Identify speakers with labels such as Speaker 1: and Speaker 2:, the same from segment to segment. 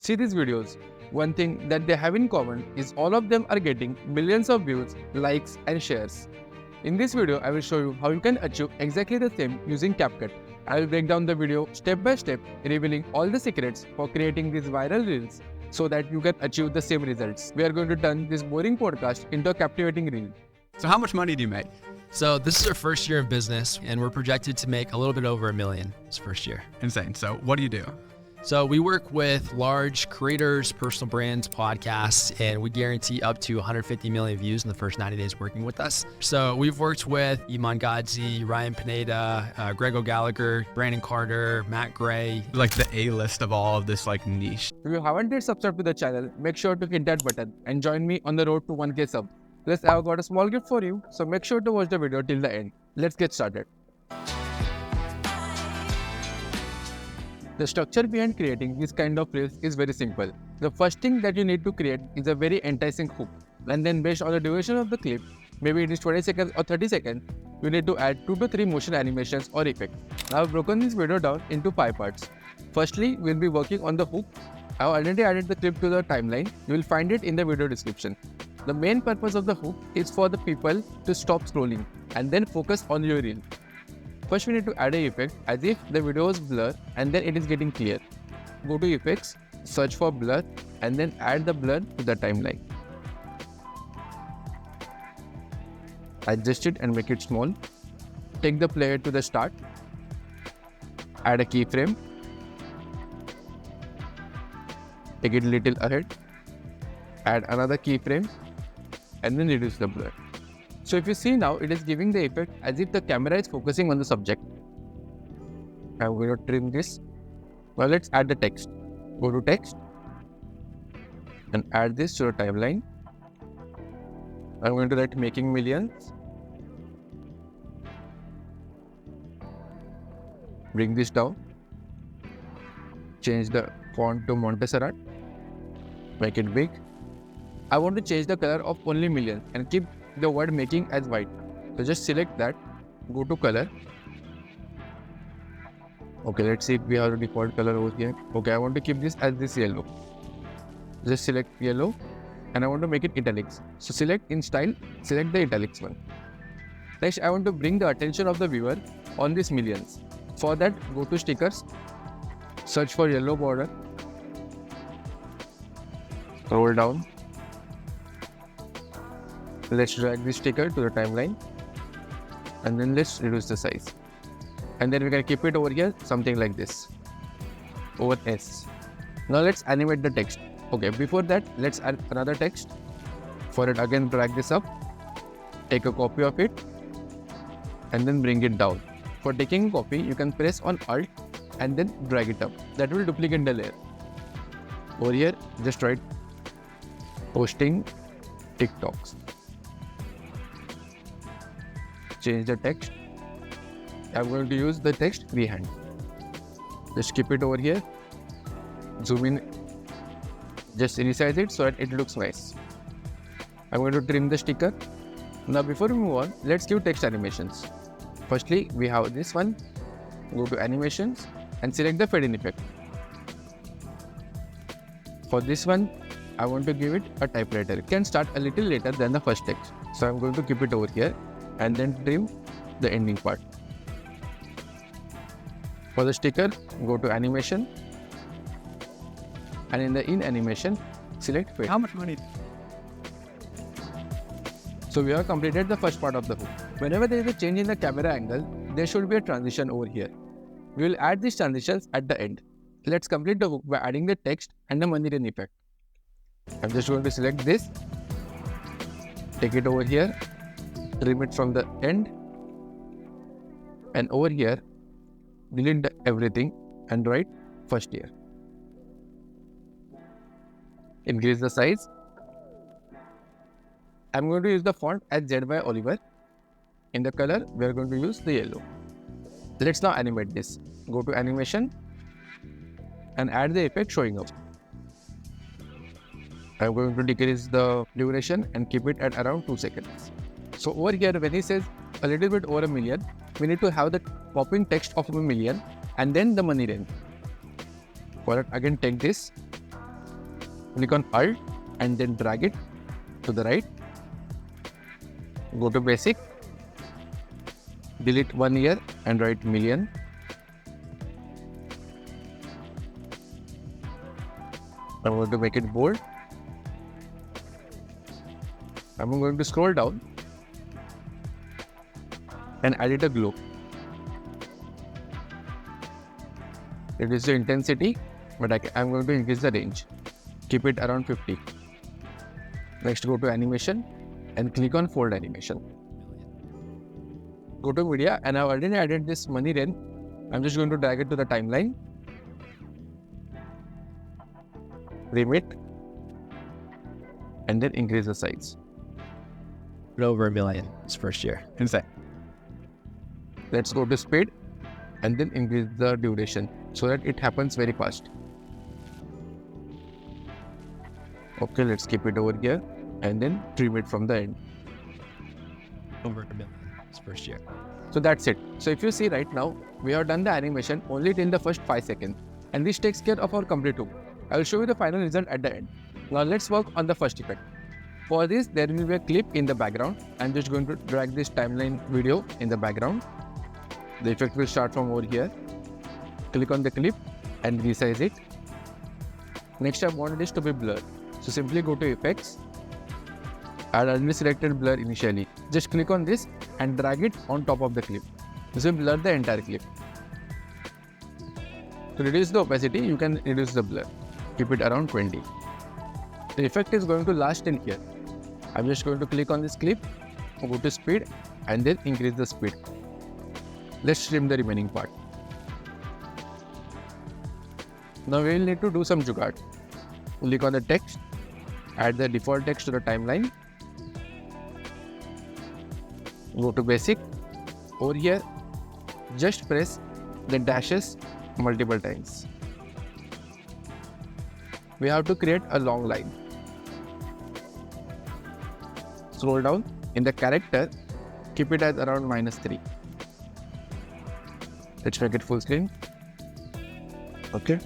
Speaker 1: See these videos. One thing that they have in common is all of them are getting millions of views, likes and shares. In this video, I will show you how you can achieve exactly the same using Capcut. I will break down the video step by step, revealing all the secrets for creating these viral reels so that you can achieve the same results. We are going to turn this boring podcast into a captivating reel.
Speaker 2: So how much money do you make?
Speaker 3: So this is our first year in business, and we're projected to make a little bit over $1 million this first year.
Speaker 2: Insane. So what do you do?
Speaker 3: So we work with large creators, personal brands, podcasts, and we guarantee up to 150 million views in the first 90 days working with us. So we've worked with Iman Gadzi, Ryan Pineda, Greg O'Gallagher, Brandon Carter, Matt Gray.
Speaker 2: Like the A-list of all of this like niche.
Speaker 1: If you haven't yet subscribed to the channel, make sure to hit that button and join me on the road to 1K sub. Plus, I've got a small gift for you, so make sure to watch the video till the end. Let's get started. The structure behind creating this kind of reels is very simple. The first thing that you need to create is a very enticing hook, and then based on the duration of the clip, maybe it is 20 seconds or 30 seconds, you need to add 2 to 3 motion animations or effects. Now I've broken this video down into 5 parts. Firstly, we'll be working on the hook. I've already added the clip to the timeline. You will find it in the video description. The main purpose of the hook is for the people to stop scrolling and then focus on your reel. First, we need to add an effect as if the video is blur and then it is getting clear. Go to effects, search for blur and then add the blur to the timeline. Adjust it and make it small. Take the player to the start. Add a keyframe. Take it a little ahead. Add another keyframe and then reduce the blur. So if you see now, it is giving the effect as if the camera is focusing on the subject. I'm going to trim this. Now let's add the text. Go to text and add this to the timeline. I'm going to write making millions. Bring this down. Change the font to Montserrat. Make it big. I want to change the color of only millions and keep the word making as white. So just select that, go to color. Okay, let's see if we have a default color over here. Okay, I want to keep this as this yellow. Just select yellow and I want to make it italics. So select in style, select the italics one. Next, I want to bring the attention of the viewer on these millions. For that, go to stickers, search for yellow border, scroll down. Let's drag this sticker to the timeline and then let's reduce the size. And then we can keep it over here, something like this, over S. Now let's animate the text. Okay, before that, let's add another text. For it, again, drag this up, take a copy of it and then bring it down. For taking a copy, you can press on Alt and then drag it up. That will duplicate the layer. Over here, just write posting TikToks. Change the text. I'm going to use the text freehand. Just keep it over here. Zoom in. Just resize it so that it looks nice. I'm going to trim the sticker. Now before we move on, let's give text animations. Firstly, we have this one. Go to animations and select the fade in effect. For this one, I want to give it a typewriter. It can start a little later than the first text. So I'm going to keep it over here and then trim the ending part. For the sticker, go to animation and in the animation, select fade.
Speaker 2: How much money?
Speaker 1: So we have completed the first part of the hook. Whenever there is a change in the camera angle, there should be a transition over here. We will add these transitions at the end. Let's complete the hook by adding the text and the money run effect. I'm just going to select this, take it over here, trim it from the end, and over here, delete everything and write first year. Increase the size. I'm going to use the font as Z by Oliver. In the color, we are going to use the yellow. Let's now animate this. Go to animation and add the effect showing up. I'm going to decrease the duration and keep it at around 2 seconds. So over here, when he says a little bit over 1 million, we need to have the popping text of 1 million and then the money range. For it, again take this, Click on Alt and then drag it to the right. Go to basic, delete 1 year and write million. I'm going to make it bold. I'm going to scroll down and edit a glow. Reduce the intensity, but I'm going to increase the range. Keep it around 50. Next, go to animation and click on fold animation. Go to media, and I've already added this money rain. I'm just going to drag it to the timeline. Trim it and then increase the size.
Speaker 3: Over $1 million this first year.
Speaker 2: Insane.
Speaker 1: Let's go to speed and then increase the duration so that it happens very fast. Okay, let's keep it over here and then trim it from the end.
Speaker 3: Over $1 million this first year.
Speaker 1: So that's it. So if you see right now, we have done the animation only till the first 5 seconds, and this takes care of our complete hook. I will show you the final result at the end. Now let's work on the first effect. For this, there will be a clip in the background. I'm just going to drag this timeline video in the background. The effect will start from over here. Click on the clip and resize it. Next, I want this to be blurred. So simply go to effects. I already selected blur initially. Just click on this and drag it on top of the clip. This will blur the entire clip. To reduce the opacity, you can reduce the blur. Keep it around 20. The effect is going to last in here. I'm just going to click on this clip, go to speed and then increase the speed. Let's trim the remaining part. Now we will need to do some jugaad. Click on the text, add the default text to the timeline. Go to basic. Over here, just press the dashes multiple times. We have to create a long line. Scroll down. In the character, keep it as around -3. Let's make it full screen. Okay.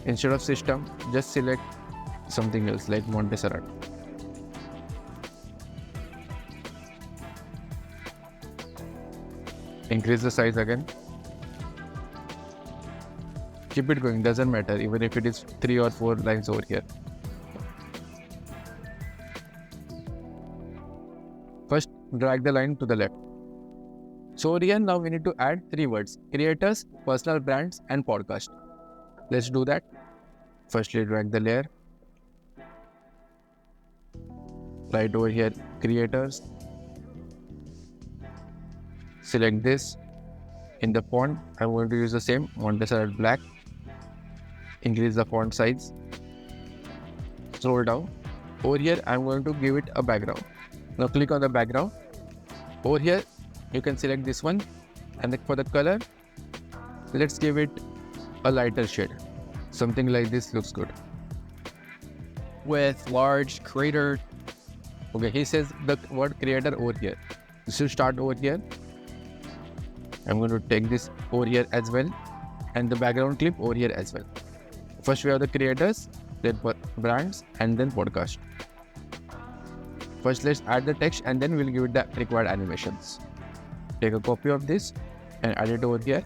Speaker 1: Instead of system, just select something else like Montserrat. Increase the size again. Keep it going, doesn't matter even if it is 3 or 4 lines over here. First, drag the line to the left. So here now we need to add 3 words: creators, personal brands and podcast. Let's do that. Firstly, drag the layer. Right over here, creators. Select this. In the font, I'm going to use the same Montserrat black. Increase the font size. Scroll down. Over here, I'm going to give it a background. Now click on the background. Over here, you can select this one, and for the color, let's give it a lighter shade. Something like this looks good.
Speaker 3: With large creator.
Speaker 1: Okay, he says the word creator over here. This will start over here. I'm going to take this over here as well, and the background clip over here as well. First we have the creators, then brands, and then podcast. First let's add the text and then we'll give it the required animations. Take a copy of this and add it over here,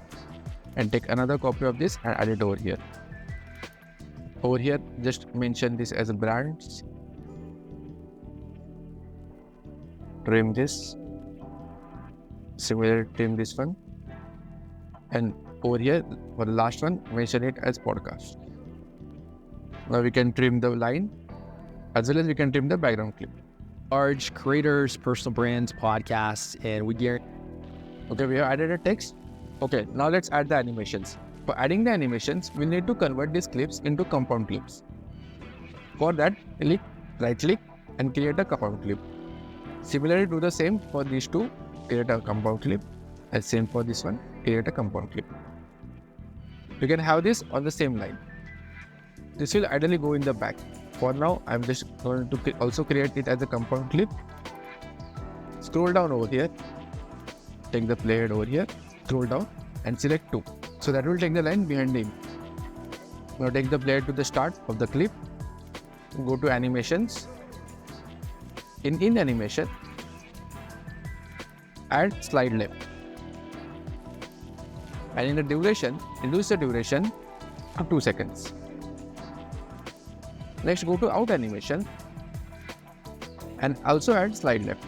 Speaker 1: and take another copy of this and add it over here. Over here, just mention this as a brands. Trim this. Similarly, trim this one. And over here, for the last one, mention it as podcast. Now we can trim the line as well as we can trim the background clip.
Speaker 3: Large creators, personal brands, podcasts, and we guarantee.
Speaker 1: Okay, we have added a text. Okay, now let's add the animations. For adding the animations, we need to convert these clips into compound clips. For that, right click and create a compound clip. Similarly, do the same for these two. Create a compound clip, and same for this one. Create a compound clip. You can have this on the same line. This will ideally go in the back. For now, I'm just going to also create it as a compound clip. Scroll down over here. Take the playhead over here. Scroll down and select 2. So that will take the line behind him. Now take the playhead to the start of the clip go to animations. In animation, add slide left. And in the duration, reduce the duration to 2 seconds. Next, go to out animation and also add slide left.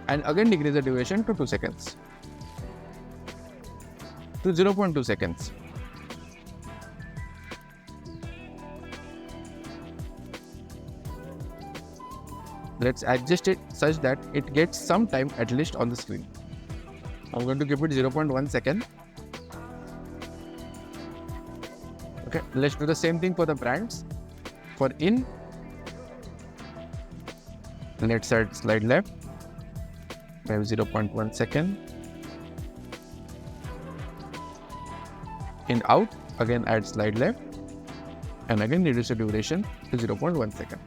Speaker 1: And again decrease the duration to 2 seconds. To 0.2 seconds. Let's adjust it such that it gets some time at least on the screen. I'm going to give it 0.1 second. Okay, let's do the same thing for the brands. For in, let's add slide left, maybe 0.1 second. In out, again add slide left, and again reduce the duration to 0.1 second.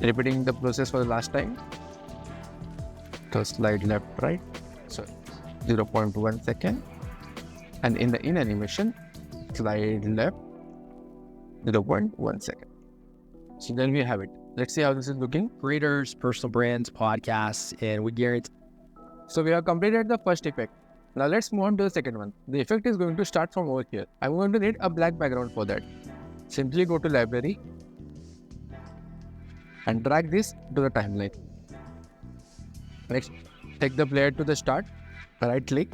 Speaker 1: Repeating the process for the last time. So slide left, right, so 0.1 second. And in the in animation, slide left, 0.1 second. So then we have it. Let's see how this is looking.
Speaker 3: Creators, personal brands, podcasts, and we guarantee.
Speaker 1: So we have completed the first effect. Now let's move on to the second one. The effect is going to start from over here. I'm going to need a black background for that. Simply go to library and drag this to the timeline. Next, take the player to the start, right click.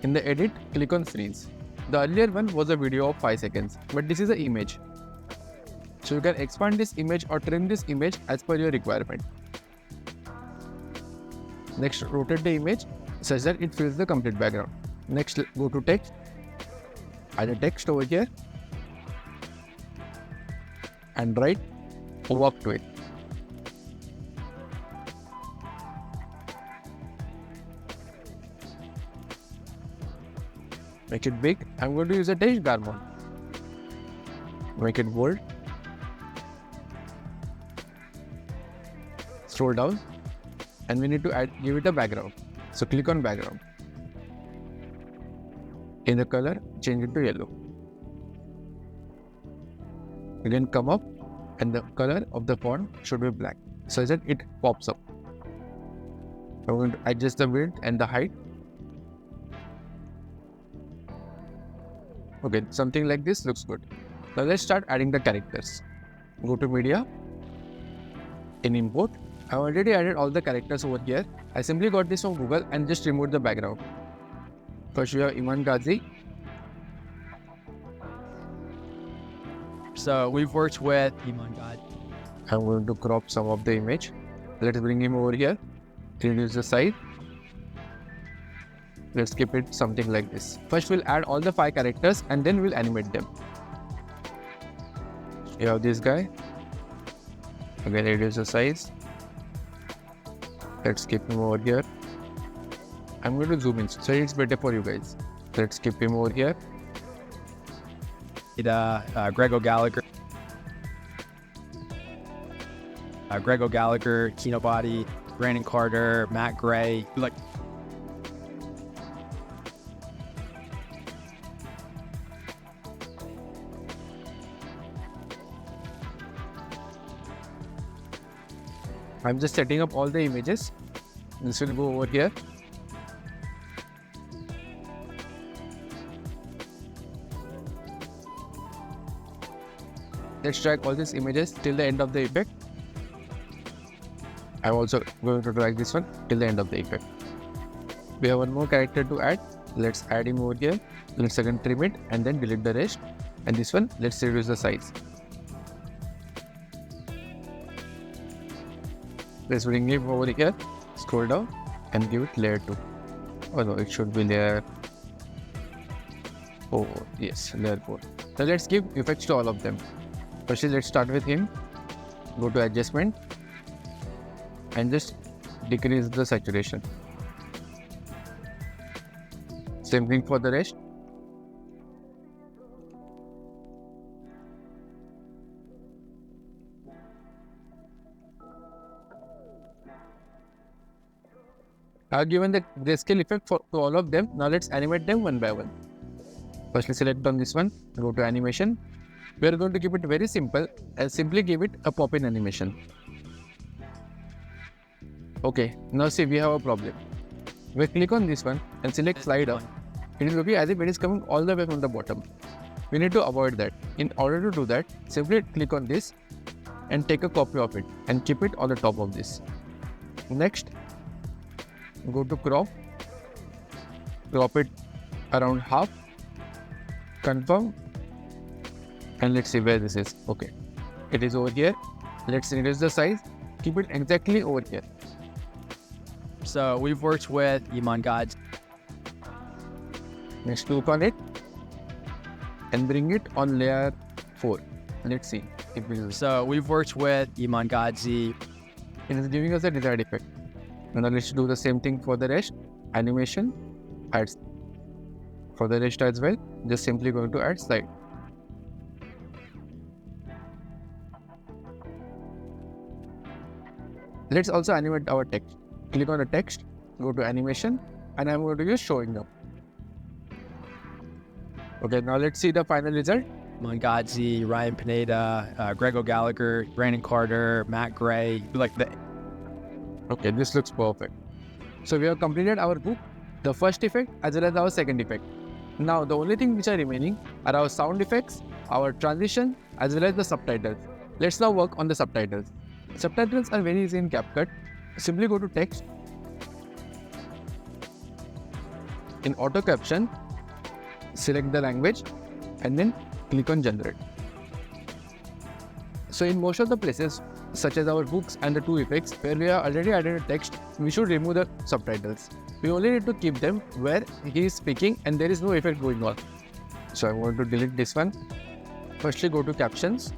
Speaker 1: In the edit, click on freeze. The earlier one was a video of 5 seconds, but this is an image. So you can expand this image or trim this image as per your requirement. Next, rotate the image such that it fills the complete background. Next, go to text, add a text over here, and write walk to it. Make it big. I'm going to use a text garment. Make it bold. Scroll down, and we need to give it a background. So click on background. In the color, change it to yellow. Again, come up, and the color of the font should be black, so that it pops up. I'm going to adjust the width and the height. Okay, something like this looks good. Now let's start adding the characters. Go to media. In import, I already added all the characters over here. I simply got this from Google and just removed the background. First we have Iman Ghazi.
Speaker 3: So we've worked with Iman God.
Speaker 1: I'm going to crop some of the image. Let's bring him over here. Reduce the size. Let's keep it something like this. First we'll add all the 5 characters and then we'll animate them. You have this guy. Again, reduce the size. Let's keep him over here. I'm going to zoom in so it's better for you guys. Let's keep him over here.
Speaker 3: Grego Gallagher. Grego Gallagher, Kino Body, Brandon Carter, Matt Gray. Like,
Speaker 1: I'm just setting up all the images. This will go over here. Let's drag all these images till the end of the effect. I'm also going to drag this one till the end of the effect. We have one more character to add. Let's add him over here. Let's again trim it and then delete the rest. And this one, let's reduce the size. Let's bring him over here, scroll down and give it layer 2. Oh no, it should be layer 4. Yes, layer 4. So let's give effects to all of them. Firstly, let's start with him. Go to adjustment and just decrease the saturation. Same thing for the rest. I've given the grayscale effect to all of them. Now let's animate them one by one. Firstly select on this one, go to animation. We are going to keep it very simple and simply give it a pop-in animation. Okay, now see we have a problem. We click on this one and select slide up. It is looking as if it is coming all the way from the bottom. We need to avoid that. In order to do that, simply click on this and take a copy of it and keep it on the top of this. Next, go to crop it around half, confirm, and let's see where this is. Okay, it is over here. Let's reduce the size, keep it exactly over here.
Speaker 3: So we've worked with Iman God's.
Speaker 1: Next, click on it and bring it on layer 4. Let's see if it is.
Speaker 3: So we've worked with Iman Godzi.
Speaker 1: It is giving us a desired effect. Now let's do the same thing for the rest. Animation, add. For the rest as well, just simply going to add slide. Let's also animate our text. Click on the text, go to animation, and I'm going to use showing up. Okay, now let's see the final result.
Speaker 3: Iman Godzi, Ryan Pineda, Greg O'Gallagher, Brandon Carter, Matt Gray. Like the.
Speaker 1: Okay, this looks perfect. So we have completed our hook, the first effect as well as our second effect. Now the only thing which are remaining are our sound effects, our transition as well as the subtitles. Let's now work on the subtitles. Subtitles are very easy in Capcut. Simply go to text. In auto caption, select the language and then click on generate. So in most of the places such as our hooks and the two effects where we have already added a text, we should remove the subtitles. We only need to keep them where he is speaking and there is no effect going on. So I'm going to delete this one. Firstly go to captions.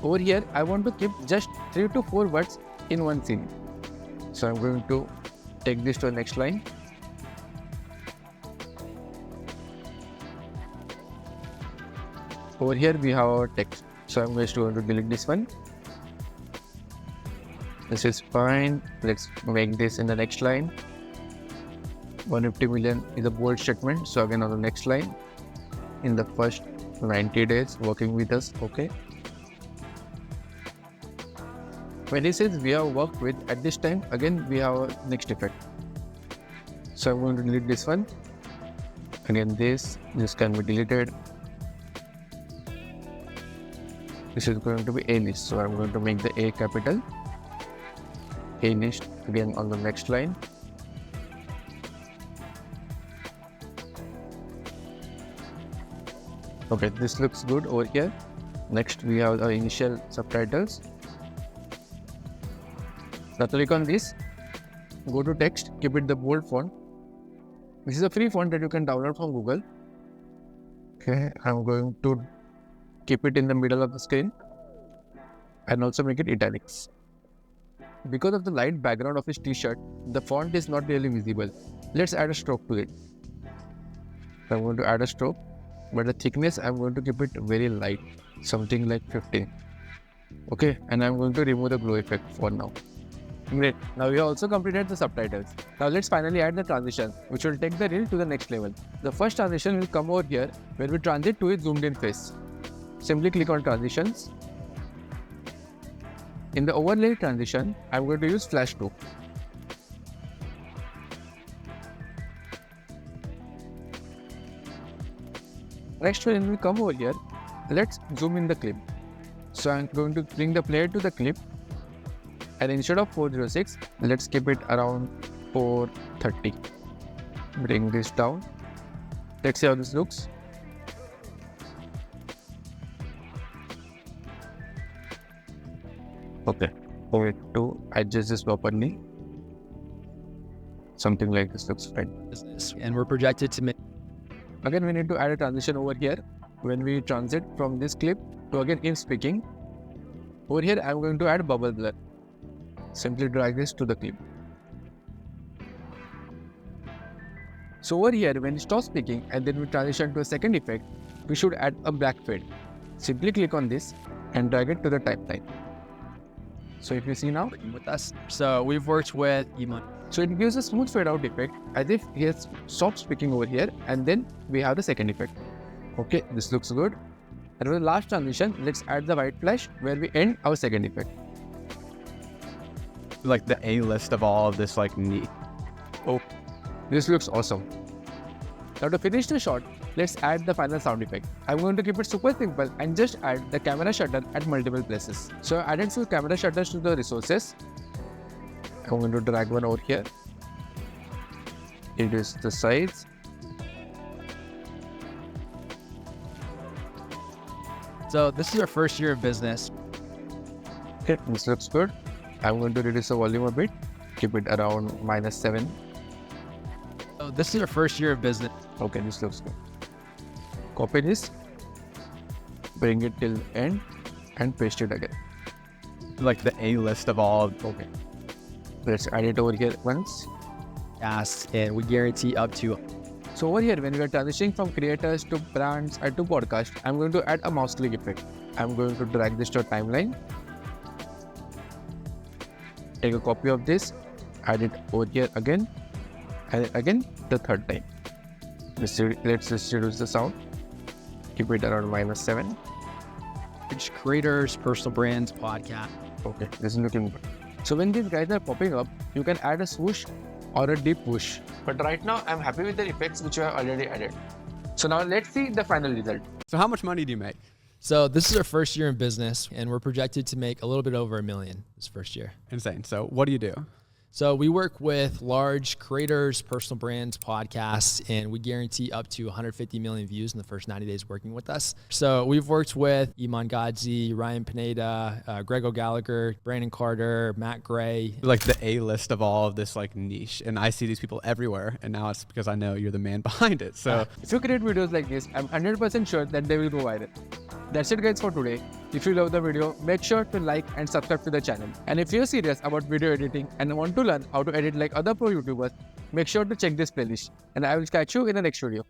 Speaker 1: Over here I want to keep just 3 to 4 words in one scene. So I'm going to take this to the next line. Over here we have our text. So I'm just going to delete this one. This is fine. Let's make this in the next line. 150 million is a bold statement. So again on the next line, in the first 90 days working with us. Okay. When he says we have worked with at this time, again we have a next effect. So I'm going to delete this one. Again this can be deleted. This is going to be A list. So I'm going to make the A capital. A list again on the next line. Okay, this looks good over here. Next we have our initial subtitles. Now click on this, go to text, keep it the bold font. This is a free font that you can download from Google. Okay, I'm going to keep it in the middle of the screen and also make it italics. Because of the light background of his t-shirt, the font is not really visible. Let's add a stroke to it. I'm going to add a stroke, but the thickness I'm going to keep it very light, something like 15. Okay, and I'm going to remove the glow effect for now. Great. Now we have also completed the subtitles. Now let's finally add the transition, which will take the reel to the next level. The first transition will come over here where we transit to his zoomed in face. Simply click on transitions. In the overlay transition, I'm going to use flash 2. Next, when we come over here, let's zoom in the clip. So I'm going to bring the player to the clip. And instead of 406, let's keep it around 430. Bring this down. Let's see how this looks. Okay, wait to adjust this properly. Something like this looks fine.
Speaker 3: And we're projected to make.
Speaker 1: Again, we need to add a transition over here. When we transit from this clip to again him speaking, over here I'm going to add bubble blur. Simply drag this to the clip. So over here, when he stops speaking and then we transition to a second effect, we should add a black fade. Simply click on this and drag it to the timeline. So if you see now,
Speaker 3: With us. So we've worked with Iman.
Speaker 1: so it gives a smooth fade out effect as if he has stopped speaking over here and then we have the second effect. Okay, this looks good. And for the last transition, let's add the white flash where we end our second effect.
Speaker 2: Like the A-list of all of this like niche.
Speaker 1: Oh, this looks awesome. Now to finish the shot, let's add the final sound effect. I'm going to keep it super simple and just add the camera shutter at multiple places. So I added few camera shutters to the resources. I'm going to drag one over here. Reduce the size.
Speaker 3: So this is our first year of business.
Speaker 1: Okay, this looks good. I'm going to reduce the volume a bit. Keep it around -7.
Speaker 3: So this is our first year of business.
Speaker 1: Okay, this looks good. Copy this, bring it till end and paste it again.
Speaker 2: Like the A-list of all of
Speaker 1: Okay. Let's add it over here once.
Speaker 3: Yes, and we guarantee up to.
Speaker 1: So over here, when we are transitioning from creators to brands and to podcast, I'm going to add a mouse click effect. I'm going to drag this to a timeline. Take a copy of this, add it over here again, and again the third time. Let's just reduce the sound. Keep it around -7.
Speaker 3: Which creators, personal brands, podcast.
Speaker 1: Okay, this is looking good. So when these guys are popping up, you can add a swoosh or a deep whoosh. But right now, I'm happy with the effects which I have already added. So now let's see the final result.
Speaker 2: So how much money do you make?
Speaker 3: So this is our first year in business, and we're projected to make a little bit over $1 million this first year.
Speaker 2: Insane. So what do you do?
Speaker 3: So we work with large creators, personal brands, podcasts, and we guarantee up to 150 million views in the first 90 days working with us. So we've worked with Iman Godzi, Ryan Pineda, Greg O'Gallagher, Brandon Carter, Matt Gray.
Speaker 2: Like the A-list of all of this like niche. And I see these people everywhere. And now it's because I know you're the man behind it. So
Speaker 1: If you create videos like this, I'm 100% sure that they will go viral. That's it guys for today. If you love the video, make sure to like and subscribe to the channel. And if you're serious about video editing and want to learn how to edit like other pro YouTubers, make sure to check this playlist. And I will catch you in the next video.